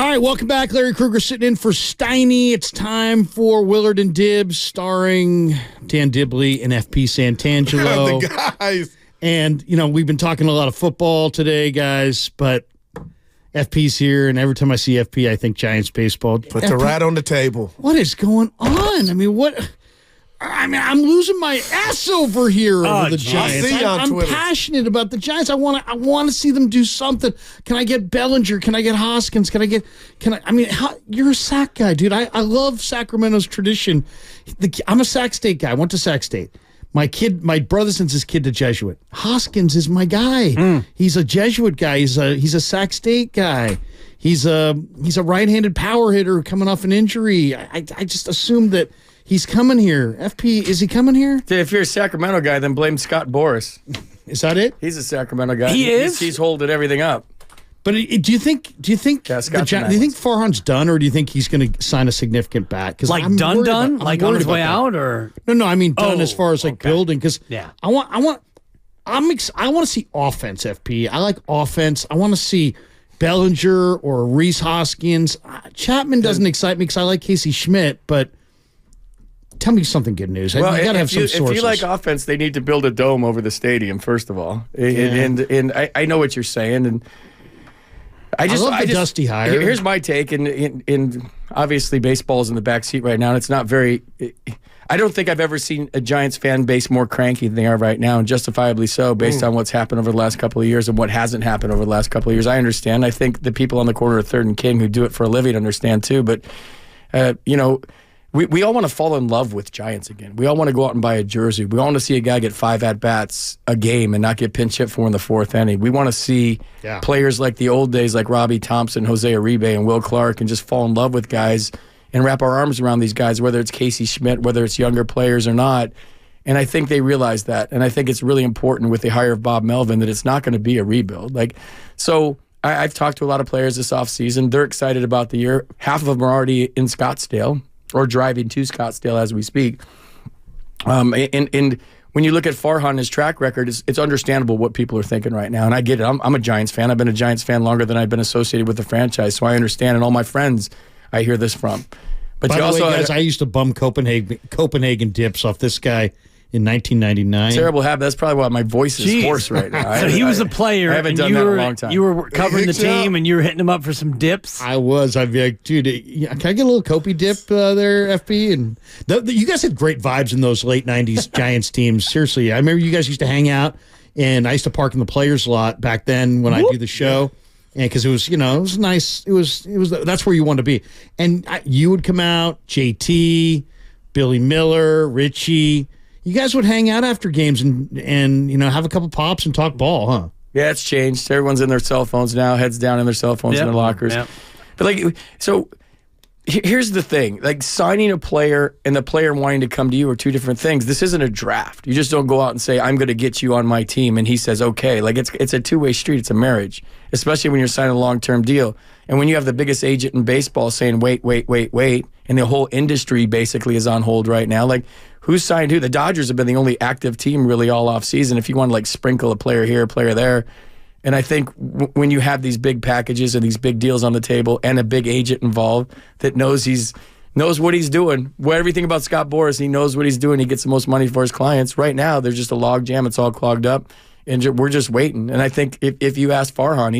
right, welcome back. Larry Krueger sitting in for Steiny. It's time for Willard and Dibs, starring Dan Dibley and F.P. Santangelo. The guys. And, we've been talking a lot of football today, guys, but FP's here, and every time I see FP, I think Giants baseball. Put the rat on the table. What is going on? I'm losing my ass over here over the Giants. I'm passionate about the Giants. I want to see them do something. Can I get Bellinger? Can I get Hoskins? You're a Sac guy, dude. I love Sacramento's tradition. I'm a Sac State guy. I went to Sac State. My brother sends his kid to Jesuit. Hoskins is my guy. He's a Jesuit guy. He's a Sac State guy. He's a right-handed power hitter coming off an injury. I just assumed that he's coming here. FP, is he coming here? If you're a Sacramento guy, then blame Scott Boras. Is that it? He's a Sacramento guy. He is? He's holding everything up. But do you think Farhan's done, or do you think he's going to sign a significant bat? Like done? Like on his way out, or no? I mean done as far as building. Because yeah. I want to see offense. FP. I like offense. I want to see Bellinger or Reese Hoskins. Chapman doesn't excite me because I like Casey Schmidt, but. Tell me something good news. Well, you got to have some sources. If you like offense, they need to build a dome over the stadium, first of all. And I know what you're saying. And I love the Dusty hire. Here's my take. And obviously, baseball's in the backseat right now. And it's not very. I don't think I've ever seen a Giants fan base more cranky than they are right now, and justifiably so, based on what's happened over the last couple of years and what hasn't happened over the last couple of years. I understand. I think the people on the corner of 3rd and King who do it for a living understand too. But, We all want to fall in love with Giants again. We all want to go out and buy a jersey. We all want to see a guy get 5 at-bats a game and not get pinch hit for in the 4th inning. We want to see players like the old days, like Robbie Thompson, Jose Uribe, and Will Clark, and just fall in love with guys and wrap our arms around these guys, whether it's Casey Schmidt, whether it's younger players or not. And I think they realize that. And I think it's really important with the hire of Bob Melvin that it's not going to be a rebuild. I've talked to a lot of players this offseason. They're excited about the year. Half of them are already in Scottsdale, or driving to Scottsdale as we speak. And when you look at Farhan, his track record, it's understandable what people are thinking right now. And I get it. I'm a Giants fan. I've been a Giants fan longer than I've been associated with the franchise, so I understand. And all my friends I hear this from. But by the way, guys, I used to bum Copenhagen dips off this guy in 1999. Terrible habit. That's probably why my voice is hoarse right now. So he was a player. I haven't done that in a long time. You were covering the team, and you were hitting him up for some dips. I was. I'd be like, dude, can I get a little Kopi dip there, FB? And you guys had great vibes in those late 90s Giants teams. Seriously, I remember you guys used to hang out, and I used to park in the players' lot back then when I do the show. And because it was, it was nice. It was. That's where you wanted to be. And you would come out, JT, Billy Miller, Richie. You guys would hang out after games and have a couple pops and talk ball, huh? Yeah, it's changed. Everyone's in their cell phones now, heads down in their cell phones in their lockers. Yep. But here's the thing. Signing a player and the player wanting to come to you are two different things. This isn't a draft. You just don't go out and say, I'm going to get you on my team, and he says, okay. It's a two-way street. It's a marriage, especially when you're signing a long-term deal. And when you have the biggest agent in baseball saying, wait, and the whole industry basically is on hold right now, who's signed who? The Dodgers have been the only active team really all offseason. If you want to sprinkle a player here, a player there. And I think when you have these big packages and these big deals on the table and a big agent involved that knows what he's doing, everything about Scott Boras, he knows what he's doing. He gets the most money for his clients. Right now, there's just a log jam. It's all clogged up, and we're just waiting. And I think if you ask Farhan,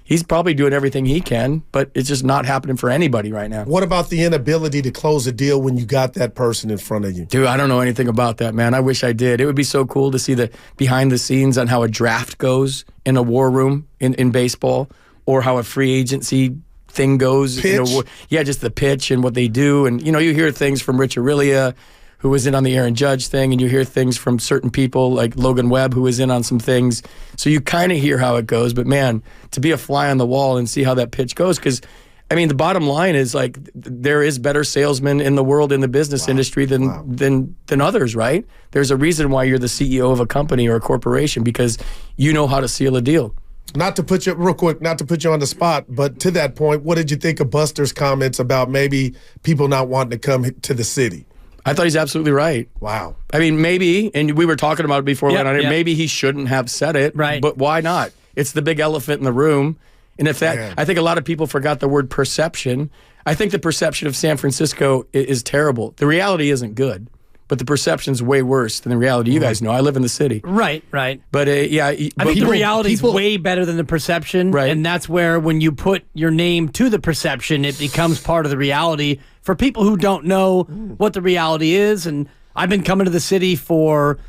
he's probably doing everything he can, but it's just not happening for anybody right now. What about the inability to close a deal when you got that person in front of you? Dude, I don't know anything about that, man. I wish I did. It would be so cool to see the behind the scenes on how a draft goes in a war room in baseball, or how a free agency thing goes. Pitch? Just the pitch and what they do. And, you hear things from Rich Aurelia, who was in on the Aaron Judge thing, and you hear things from certain people like Logan Webb, who was in on some things. So you kind of hear how it goes. But, man, to be a fly on the wall and see how that pitch goes, because, the bottom line is, there is better salesmen in the world in the business industry than others, right? There's a reason why you're the CEO of a company or a corporation, because you know how to seal a deal. Not to put you on the spot, but to that point, what did you think of Buster's comments about maybe people not wanting to come to the city? I thought he's absolutely right. Wow. Maybe, and we were talking about it before, maybe he shouldn't have said it, right? But why not? It's the big elephant in the room, And if that, I think a lot of people forgot the word perception. I think the perception of San Francisco is terrible. The reality isn't good, but the perception's way worse than the reality. You guys know, I live in the city. Right. But I think the reality is way better than the perception. Right. And that's where when you put your name to the perception, it becomes part of the reality for people who don't know what the reality is. And I've been coming to the city for,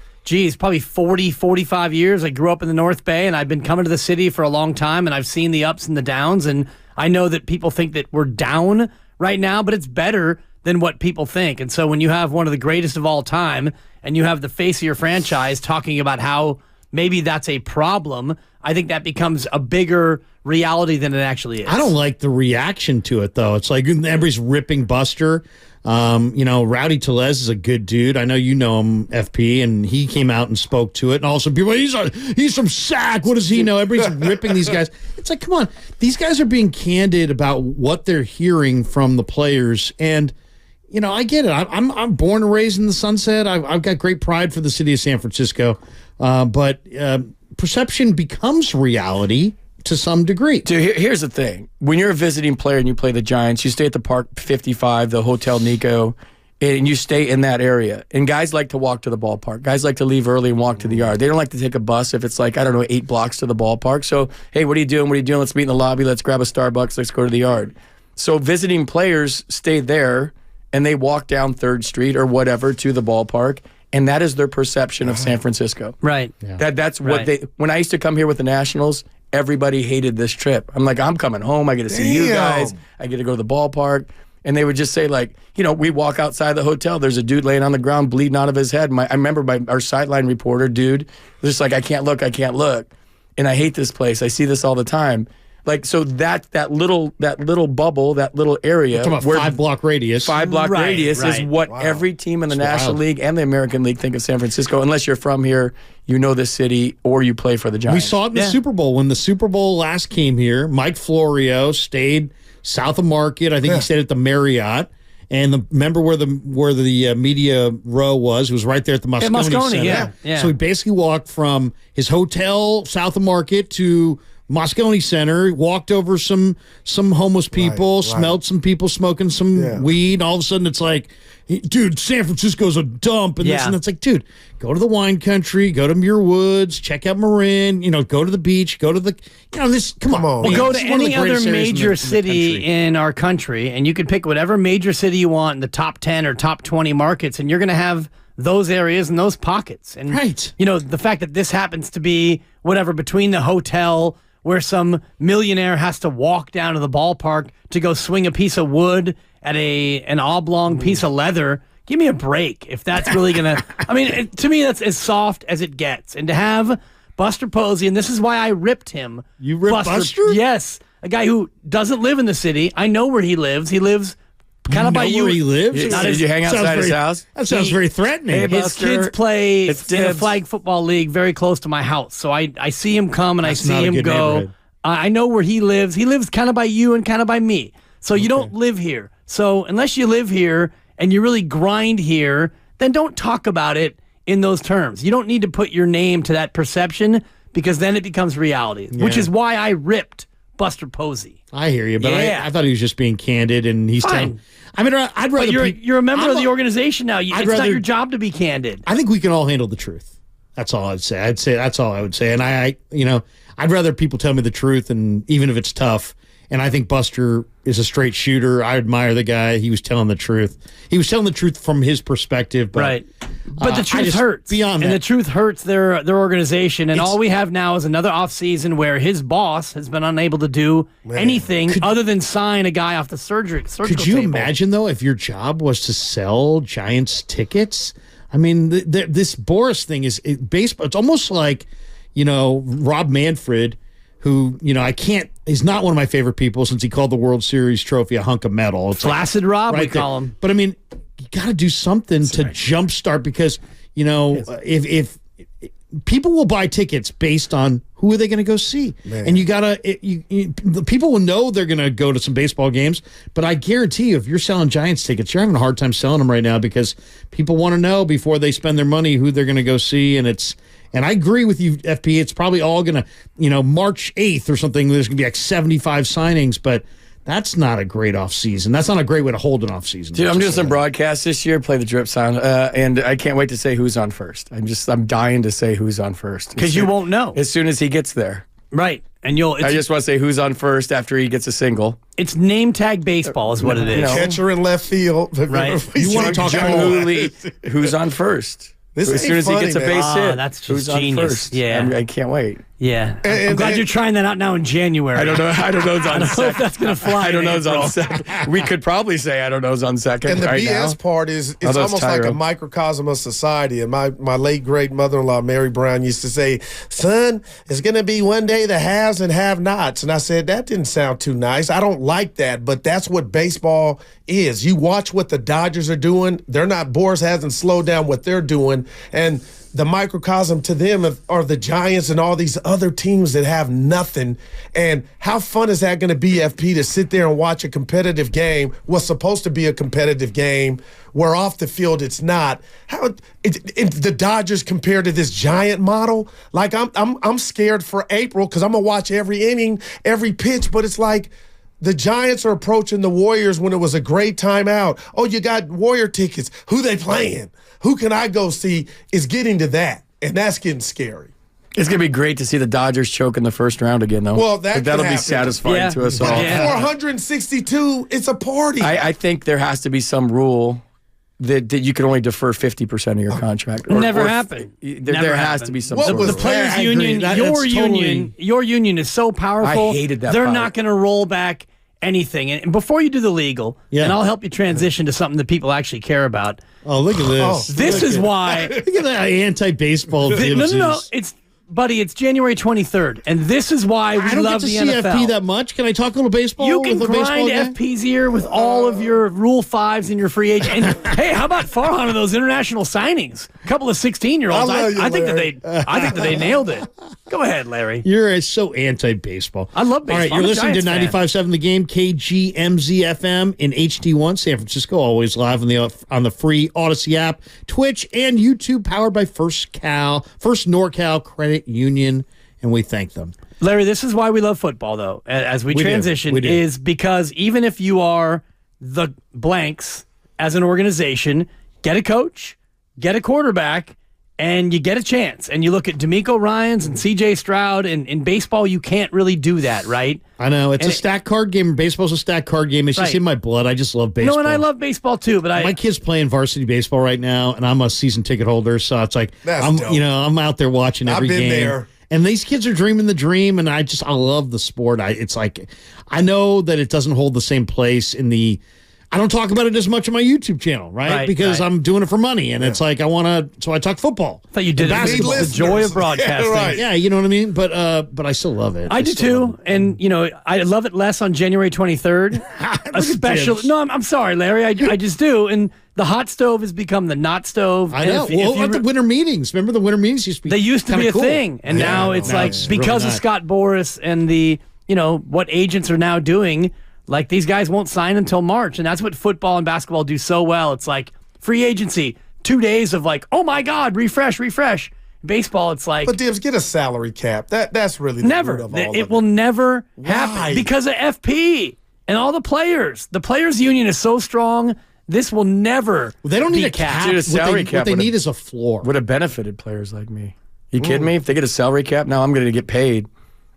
probably 40, 45 years. I grew up in the North Bay, and I've been coming to the city for a long time, and I've seen the ups and the downs. And I know that people think that we're down right now, but it's better than what people think. And so when you have one of the greatest of all time and you have the face of your franchise talking about how maybe that's a problem, I think that becomes a bigger reality than it actually is. I don't like the reaction to it, though. It's like everybody's ripping Buster. Rowdy Tellez is a good dude. I know you know him, FP, and he came out and spoke to it. And also people, he's from Sac. What does he know? Everybody's ripping these guys. It's like, come on. These guys are being candid about what they're hearing from the players. And, I get it. I'm born and raised in the Sunset. I've got great pride for the city of San Francisco. But perception becomes reality to some degree. Dude, here's the thing. When you're a visiting player and you play the Giants, you stay at the Park 55, the Hotel Nico, and you stay in that area. And guys like to walk to the ballpark. Guys like to leave early and walk to the yard. They don't like to take a bus if it's 8 blocks to the ballpark. So, hey, what are you doing? Let's meet in the lobby. Let's grab a Starbucks. Let's go to the yard. So visiting players stay there, and they walk down 3rd Street or whatever to the ballpark. And that is their perception of San Francisco. Right. Yeah. That's what when I used to come here with the Nationals, everybody hated this trip. I'm like, I'm coming home. I get to see you guys. I get to go to the ballpark. And they would just say, we walk outside the hotel. There's a dude laying on the ground bleeding out of his head. I remember our sideline reporter, dude, was just like, I can't look. And I hate this place. I see this all the time. So that little bubble, that little area. Talking about 5-block radius. 5-block radius is what every team in the National League and the American League think of San Francisco. Unless you're from here, you know the city, or you play for the Giants. We saw it in the Super Bowl. When the Super Bowl last came here, Mike Florio stayed south of Market. I think he stayed at the Marriott. And remember where the media row was? It was right there at the Moscone Center. Yeah. So he basically walked from his hotel south of Market to Moscone Center, walked over some homeless people, smelled some people smoking some weed. All of a sudden, it's like, dude, San Francisco's a dump. And this and that's like, dude, go to the wine country, go to Muir Woods, check out Marin, go to the beach, go to the, come on. Well, go to any other major city in our country, and you can pick whatever major city you want in the top 10 or top 20 markets, and you're going to have those areas and those pockets. And, the fact that this happens to be whatever between the hotel where some millionaire has to walk down to the ballpark to go swing a piece of wood at an oblong piece of leather. Give me a break if that's really going to... to me, that's as soft as it gets. And to have Buster Posey, and this is why I ripped him. You ripped Buster? Yes. A guy who doesn't live in the city. I know where he lives. He lives... kind of by you. Where he lives? Did you hang outside his house? That sounds very threatening. Hey, his kids play in a flag football league very close to my house. So I see him come and I see him go. I know where he lives. He lives kind of by you and kind of by me. So you don't live here. So unless you live here and you really grind here, then don't talk about it in those terms. You don't need to put your name to that perception because then it becomes reality, which is why I ripped Buster Posey. I hear you, but I thought he was just being candid, and he's telling. I'd rather. But you're a member of the organization now. It's not your job to be candid. I think we can all handle the truth. That's all I'd say. I'd say that's all I would say. And I'd rather people tell me the truth, and even if it's tough. And I think Buster is a straight shooter. I admire the guy. He was telling the truth. He was telling the truth from his perspective. But, but the truth hurts. Beyond and that. the truth hurts their organization. And all we have now is another offseason where his boss has been unable to do anything other than sign a guy off the surgical Could you table. imagine, though, if your job was to sell Giants tickets? I mean, this Boris thing is baseball. It's almost like, Rob Manfred, who, he's not one of my favorite people since he called the World Series trophy a hunk of metal. It's Flaccid Rob, we call him. But, you got to do something to jumpstart because, if people will buy tickets based on who are they going to go see. Man. And the people will know they're going to go to some baseball games, but I guarantee you, if you're selling Giants tickets, you're having a hard time selling them right now because people want to know before they spend their money who they're going to go see. And I agree with you, FP. It's probably all going to, March 8th or something, there's going to be like 75 signings, but that's not a great offseason. That's not a great way to hold an offseason. Dude, I'm doing some broadcasts this year, play the drip sound, and I can't wait to say who's on first. I'm dying to say who's on first. Because you won't know. As soon as he gets there. Right. And I just want to say who's on first after he gets a single. It's name tag baseball is what it is. Catcher in left field. Right. You want to talk about who's on first. As soon as he gets a base hit, that's just who's genius. On first? Yeah. I can't wait. Yeah. I'm glad you're trying that out now in January. I don't know. I don't know who's on second. If that's going to fly. I don't know who's on second. We could probably say I don't know who's on second. And the right BS now. part is it's almost like a microcosm of society. And my late great mother-in-law, Mary Brown, used to say, son, it's going to be one day the haves and have-nots. And I said, that didn't sound too nice. I don't like that, but that's what baseball is. You watch what the Dodgers are doing. Boras hasn't slowed down what they're doing. And the microcosm to them are the Giants and all these other teams that have nothing. And how fun is that going to be, FP, to sit there and watch a competitive game, what's supposed to be a competitive game, where off the field it's not? How the Dodgers compared to this Giant model? Like I'm scared for April because I'm gonna watch every inning, every pitch, but it's like the Giants are approaching the Warriors when it was a great time out. Oh, you got Warrior tickets. Who they playing? Who can I go see? Is getting to that, and that's getting scary. It's going to be great to see the Dodgers choke in the first round again, though. Well, that'll be satisfying to us all. 462, it's a party. I think there has to be some rule that you can only defer 50% of your contract. Never happened. There has to be some sort of the players' union, your union is so powerful. I hated that They're part. not going to roll back anything. And before you do the legal, and I'll help you transition to something that people actually care about. Oh, look at this. This is why. Look at that anti-baseball. No. It's January 23rd, and this is why we love the NFL. I don't get to see FP that much. Can I talk a little baseball? You can grind FP's ear with all of your Rule 5s and your free agent. And hey, how about Farhan of those international signings? A couple of 16-year-olds. I think that they nailed it. Go ahead, Larry. You're so anti-baseball. I love baseball. All right, you're listening to 95.7 The Game, KGMZ FM in HD1, San Francisco. Always live on the free Odyssey app, Twitch, and YouTube, powered by First NorCal Credit Union, and we thank them. Larry, this is why we love football, though, as we transition, is because even if you are the blanks as an organization, get a coach, get a quarterback, and you get a chance. And you look at D'Amico Ryans and C.J. Stroud, and in baseball, you can't really do that, right? I know. It's a stack card game. Baseball's a stack card game. It's just in my blood. I just love baseball. No, and I love baseball, too. But my kid's playing varsity baseball right now, and I'm a season ticket holder, so it's like I'm out there watching every game. I've been there. And these kids are dreaming the dream, and I love the sport. It's like I know that it doesn't hold the same place in the – I don't talk about it as much on my YouTube channel, right? Because I'm doing it for money, and it's like so I talk football. I thought you did basketball. The joy of broadcasting. Yeah, you know what I mean? But I still love it. I do too, and I love it less on January 23rd. Especially, no, I'm sorry, Larry, I just do, and the hot stove has become the not stove. I know. At the winter meetings, remember the winter meetings used to be. They used to be a thing, and now it's like because of Scott Boras and the what agents are now doing. Like, these guys won't sign until March, and that's what football and basketball do so well. It's like free agency, 2 days of like, oh my God, refresh. Baseball, it's like, but Dibs, get a salary cap. That's really the root of all of it. It will never happen because of FP and all the players. The players' union is so strong. This will never. They don't need a cap. Dude, a salary cap. What they need is a floor. Would have benefited players like me. You kidding me? If they get a salary cap, now I'm going to get paid.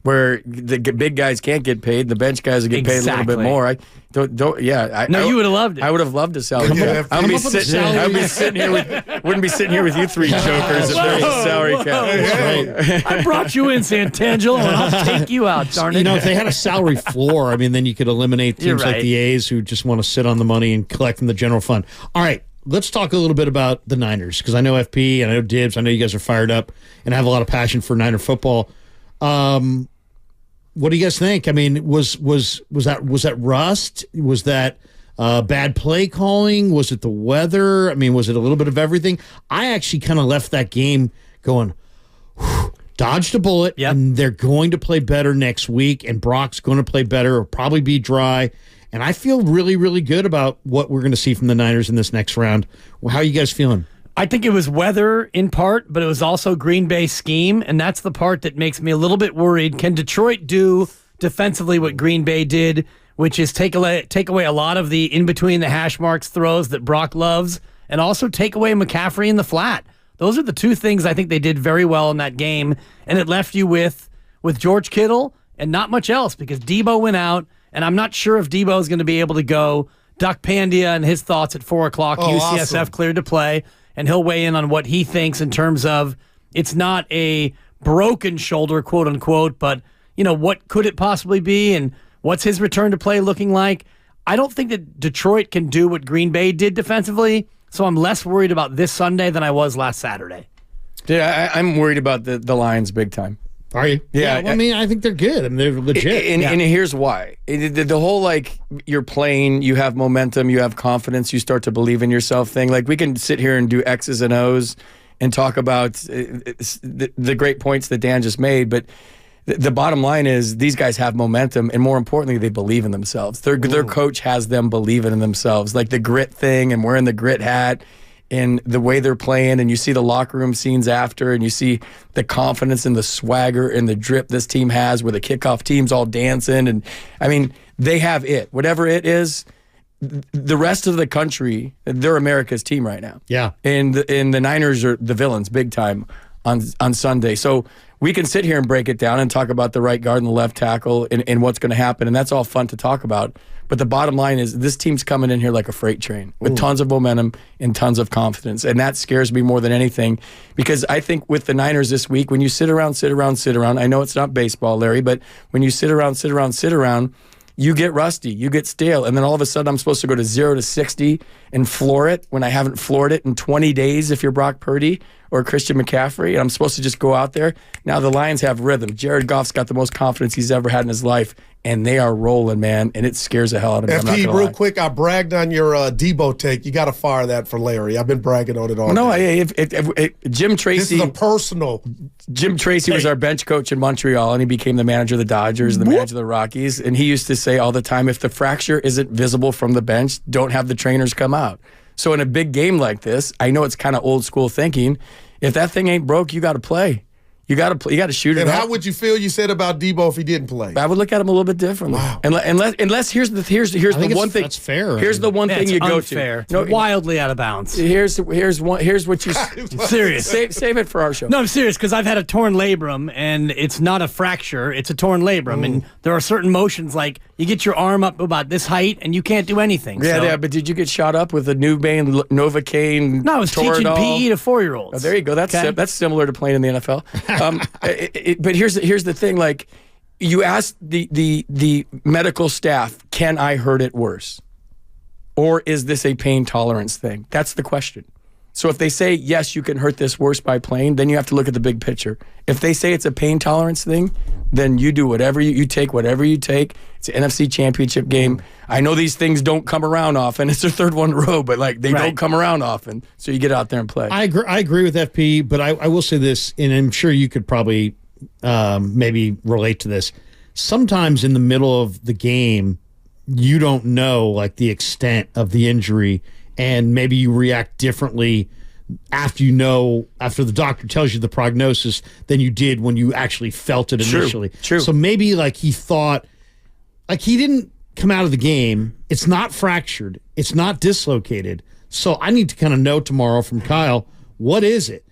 Where the big guys can't get paid, the bench guys will get paid a little bit more. You would have loved it. I would have loved a salary cap. I'd be sitting here wouldn't be sitting here with you three jokers if there was a salary cap. I brought you in, Santangelo, and I'll take you out, darn it. If they had a salary floor, then you could eliminate teams like the A's who just want to sit on the money and collect from the general fund. All right, let's talk a little bit about the Niners, because I know FP and I know Dibs. I know you guys are fired up and have a lot of passion for Niner football. What do you guys think? Was that rust? Was that bad play calling? Was it the weather? Was it a little bit of everything? I actually kind of left that game going, dodged a bullet, and they're going to play better next week, and Brock's going to play better, or probably be dry. And I feel really, really good about what we're going to see from the Niners in this next round. Well, how are you guys feeling? I think it was weather in part, but it was also Green Bay's scheme, and that's the part that makes me a little bit worried. Can Detroit do defensively what Green Bay did, which is take away a lot of the in-between the hash marks throws that Brock loves, and also take away McCaffrey in the flat? Those are the two things I think they did very well in that game, and it left you with George Kittle and not much else because Debo went out, and I'm not sure if Debo is going to be able to go. Duck Pandia and his thoughts at 4 o'clock, UCSF awesome. Cleared to play, and he'll weigh in on what he thinks in terms of it's not a broken shoulder, quote unquote, but what could it possibly be, and what's his return to play looking like? I don't think that Detroit can do what Green Bay did defensively, so I'm less worried about this Sunday than I was last Saturday. Dude, I'm worried about the Lions big time. Are you? Yeah. Well, I mean, I think they're good. I mean, they're legit. And here's why. The whole, you're playing, you have momentum, you have confidence, you start to believe in yourself thing. We can sit here and do X's and O's and talk about the great points that Dan just made, but the bottom line is these guys have momentum, and more importantly, they believe in themselves. Their coach has them believing in themselves, like the grit thing and wearing the grit hat and the way they're playing, and you see the locker room scenes after, and you see the confidence and the swagger and the drip this team has where the kickoff team's all dancing. And, I mean, they have it. Whatever it is, the rest of the country, they're America's team right now. Yeah. And the Niners are the villains big time on Sunday. So we can sit here and break it down and talk about the right guard and the left tackle and what's going to happen, and that's all fun to talk about. But the bottom line is this team's coming in here like a freight train with tons of momentum and tons of confidence, and that scares me more than anything because I think with the Niners this week, when you sit around, I know it's not baseball, Larry, but when you sit around, you get rusty, you get stale, and then all of a sudden I'm supposed to go to 0 to 60 and floor it when I haven't floored it in 20 days if you're Brock Purdy or Christian McCaffrey, and I'm supposed to just go out there. Now the Lions have rhythm. Jared Goff's got the most confidence he's ever had in his life, and they are rolling, man, and it scares the hell out of me. FP, real quick, I bragged on your Debo take. You got to fire that for Larry. I've been bragging on it all day. No, Jim Tracy. This is a personal. Jim Tracy was our bench coach in Montreal, and he became the manager of the Dodgers and the manager of the Rockies, and he used to say all the time, if the fracture isn't visible from the bench, don't have the trainers come out. So in a big game like this, I know it's kind of old school thinking. If that thing ain't broke, you got to play. You got to play. You got to shoot it. And how would you feel you said about Debo if he didn't play? I would look at him a little bit differently. Wow. Unless here's the one thing. That's fair. Here's the one thing you go unfair. to. It's wildly out of bounds. Here's what you serious. Save it for our show. No, I'm serious because I've had a torn labrum and it's not a fracture. It's a torn labrum, and there are certain motions like you get your arm up about this height and you can't do anything. Yeah. But did you get shot up with a Novocaine? No, I was teaching PE to 4-year-olds. Oh, there you go. That's similar to playing in the NFL. But here's the thing, you ask the medical staff, can I hurt it worse? Or is this a pain tolerance thing? That's the question. So if they say, yes, you can hurt this worse by playing, then you have to look at the big picture. If they say it's a pain tolerance thing, then you do whatever you take whatever you take. It's an NFC championship game. I know these things don't come around often. It's their third one in a row, but they don't come around often. So you get out there and play. I agree with FP, but I will say this, and I'm sure you could probably maybe relate to this. Sometimes in the middle of the game, you don't know the extent of the injury, and maybe you react differently after the doctor tells you the prognosis than you did when you actually felt it initially. True. So maybe he thought, he didn't come out of the game. It's not fractured. It's not dislocated. So I need to kind of know tomorrow from Kyle, what is it?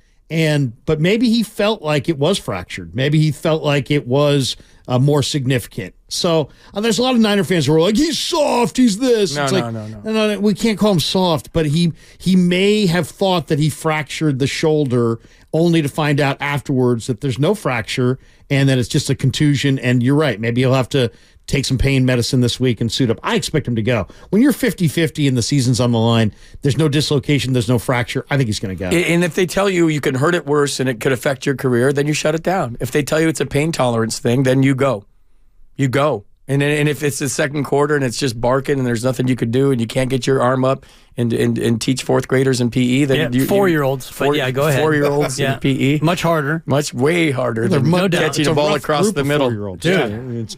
But maybe he felt like it was fractured. Maybe he felt like it was more significant. So there's a lot of Niner fans who are like, he's soft, he's this. No, we can't call him soft, but he may have thought that he fractured the shoulder only to find out afterwards that there's no fracture and that it's just a contusion. And you're right, maybe he'll have to take some pain medicine this week and suit up. I expect him to go. When you're 50-50 and the season's on the line, there's no dislocation, there's no fracture, I think he's going to go. And if they tell you you can hurt it worse and it could affect your career, then you shut it down. If they tell you it's a pain tolerance thing, then you go. You go. And if it's the second quarter and it's just barking and there's nothing you could do and you can't get your arm up and teach fourth graders in PE, then 4-year-olds. Go ahead. 4-year-olds in PE, much harder, way harder than catching a ball across the middle. Dude.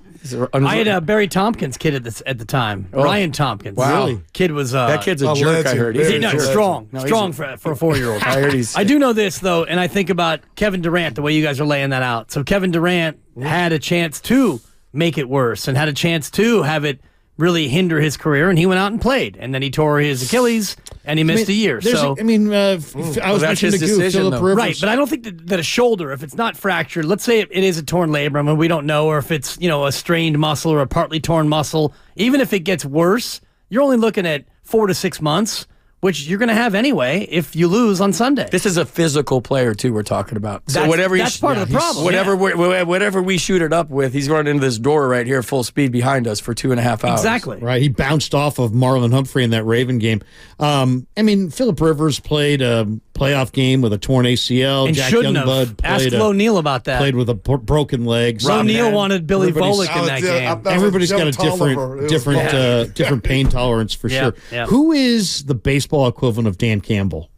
I had Barry Tompkins' kid at the time. Ryan Tompkins. Wow. Really? Kid was that kid's a jerk. I heard. He's strong for a 4-year-old. I heard I do know this though, and I think about Kevin Durant. The way you guys are laying that out. So Kevin Durant had a chance to make it worse and had a chance to have it really hinder his career, and he went out and played, and then he tore his Achilles, and he missed a year. So I was mentioning to Goo, Philip Rivers. Right, but I don't think that a shoulder, if it's not fractured, let's say it is a torn labrum, and we don't know, or if it's a strained muscle or a partly torn muscle, even if it gets worse, you're only looking at 4 to 6 months, which you're going to have anyway if you lose on Sunday. This is a physical player, too, we're talking about. So that's part of the problem. Whatever we shoot it up with, he's running into this door right here full speed behind us for 2.5 hours. Exactly. Right. He bounced off of Marlon Humphrey in that Raven game. Philip Rivers played a playoff game with a torn ACL. And Jack shouldn't Youngblood have. Ask Flo Neal about that. Played with a broken leg. Flo Neal wanted Billy Volek in that game. Everybody's got a different pain tolerance for sure. Yeah. Who is the baseball equivalent of Dan Campbell?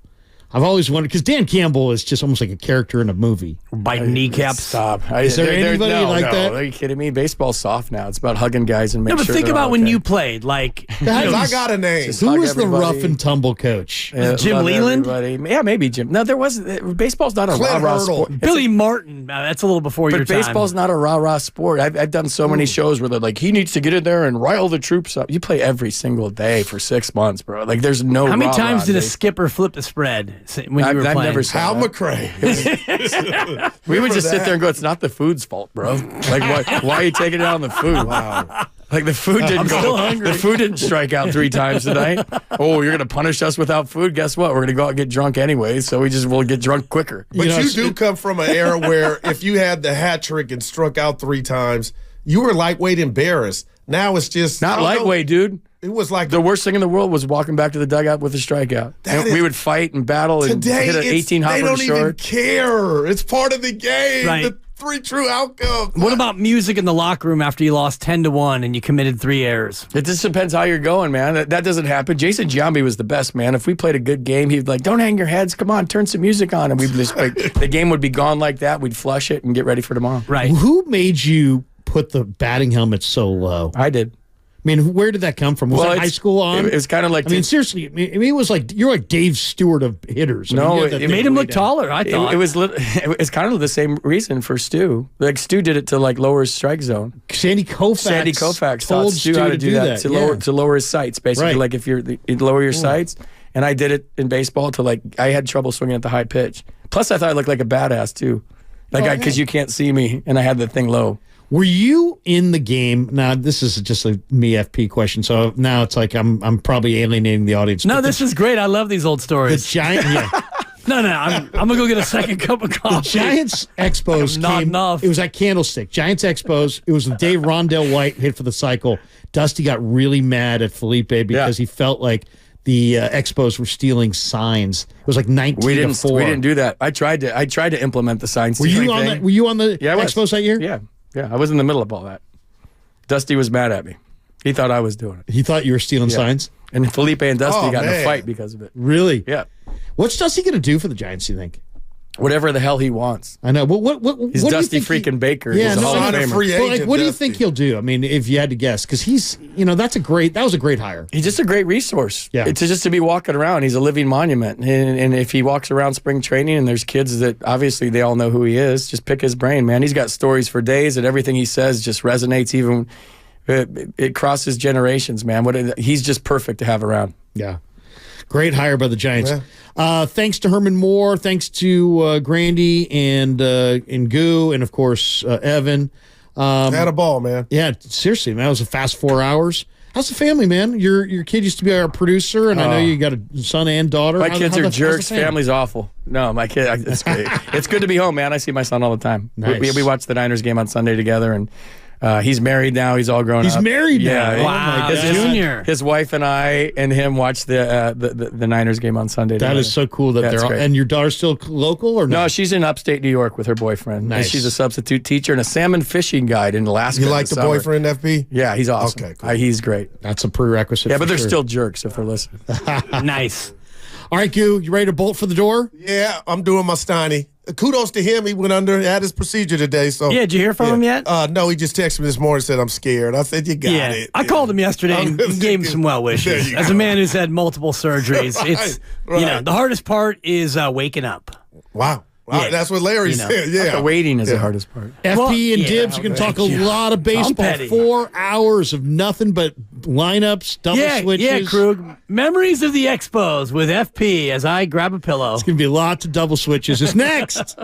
I've always wondered, because Dan Campbell is just almost like a character in a movie. Biting kneecaps. Stop. Is there anybody like that? Are you kidding me? Baseball's soft now. It's about hugging guys and making sure. But think about when you played. I got a name. Who was the rough and tumble coach? Jim Leland? Yeah, maybe Jim. No, there was. Baseball's not a rah-rah sport. Billy Martin. That's a little before your time. But baseball's not a rah-rah sport. I've done so many shows where they're like, he needs to get in there and rile the troops up. You play every single day for 6 months, bro. Like, there's no. How many times did a skipper flip the spread when you were playing? Never saw Hal that. McRae. We would just sit there and go, it's not the food's fault, bro. Like, why are you taking it out on the food? Wow. Like, the food didn't still hungry. The food didn't strike out 3 times tonight. Oh, you're going to punish us without food? Guess what? We're going to go out and get drunk anyway, so we'll get drunk quicker. But you do come from an era where if you had the hat trick and struck out 3 times, you were lightweight embarrassed. Now it's just... Not lightweight, dude. It was like the worst thing in the world was walking back to the dugout with a strikeout. We would fight and battle and hit an 18 hopper short. They don't even care. It's part of the game. Right. The 3 true outcomes. What about music in the locker room after you lost 10-1 and you committed 3 errors? It just depends how you're going, man. That doesn't happen. Jason Giambi was the best, man. If we played a good game, he'd be like, "Don't hang your heads. Come on, turn some music on," and we'd just the game would be gone like that. We'd flush it and get ready for tomorrow. Right. Who made you put the batting helmet so low? I did. I mean, where did that come from? Was that high school on? It was kind of like... I mean, seriously, it was like, you're like Dave Stewart of hitters. It made him look taller, I thought. It's kind of the same reason for Stu. Like, Stu did it to, like, lower his strike zone. Sandy Koufax taught Stu how to do that. To lower his sights, basically. Right. Like, if you lower your sights. And I did it in baseball to, like, I had trouble swinging at the high pitch. Plus, I thought I looked like a badass, too. Like, because you can't see me, and I had the thing low. Were you in the game? Now, this is just a me FP question, so now it's like I'm probably alienating the audience. No, this is great. I love these old stories. The Giant, yeah. No, I'm going to go get a second cup of coffee. The Giants Expos came. It was at Candlestick. Giants Expos. It was the day Rondell White hit for the cycle. Dusty got really mad at Felipe because he felt like the Expos were stealing signs. It was like 19-4. We didn't do that. I tried to implement the signs. Were you on that? Were you on the Expos that year? Yeah. Yeah, I was in the middle of all that. Dusty was mad at me. He thought I was doing it. He thought you were stealing signs? And Felipe and Dusty got in a fight because of it. Really? Yeah. What's Dusty going to do for the Giants, you think? Whatever the hell he wants. I know. He's Dusty freaking Baker. Yeah, he's a Hall of Famer. What do you think he'll do? I mean, if you had to guess, because he's, that was a great hire. He's just a great resource. Yeah. It's just to be walking around. He's a living monument. And if he walks around spring training and there's kids that obviously they all know who he is, just pick his brain, man. He's got stories for days and everything he says just resonates even. It crosses generations, man. He's just perfect to have around. Yeah. Great hire by the Giants. Yeah. Thanks to Herman Moore. Thanks to Grandy and Goo, and of course Evan. Had a ball, man. Yeah, seriously, man. It was a fast 4 hours. How's the family, man? Your kid used to be our producer, and I know you got a son and daughter. My kids are jerks. Family's awful. No, my kid. It's great. It's good to be home, man. I see my son all the time. Nice. We watch the Niners game on Sunday together, and He's married now. He's all grown up. He's married now. Yeah. Wow. His wife and I and him watched the Niners game on Sunday. That is so cool that they're all, and your daughter's still local or no? She's in upstate New York with her boyfriend. Nice. And she's a substitute teacher and a salmon fishing guide in Alaska. You like the boyfriend, FP? Yeah, he's awesome. Okay, cool. He's great. That's a prerequisite. Yeah, but they're still jerks if they're listening. Nice. All right, Goo, you ready to bolt for the door? Yeah, I'm doing my Steiny. Kudos to him. He went under, had his procedure today. So yeah, did you hear from him yet? No, he just texted me this morning and said, I'm scared. I said, you got it. I called him yesterday and gave him some well wishes. As a man who's had multiple surgeries, it's the hardest part is waking up. Wow. Yeah. That's what Larry said. Yeah, the waiting is the hardest part. FP and Dibs are going to talk a lot of baseball. 4 hours of nothing but lineups, double switches. Yeah, Krug. Memories of the Expos with FP as I grab a pillow. It's going to be lots of double switches. It's next.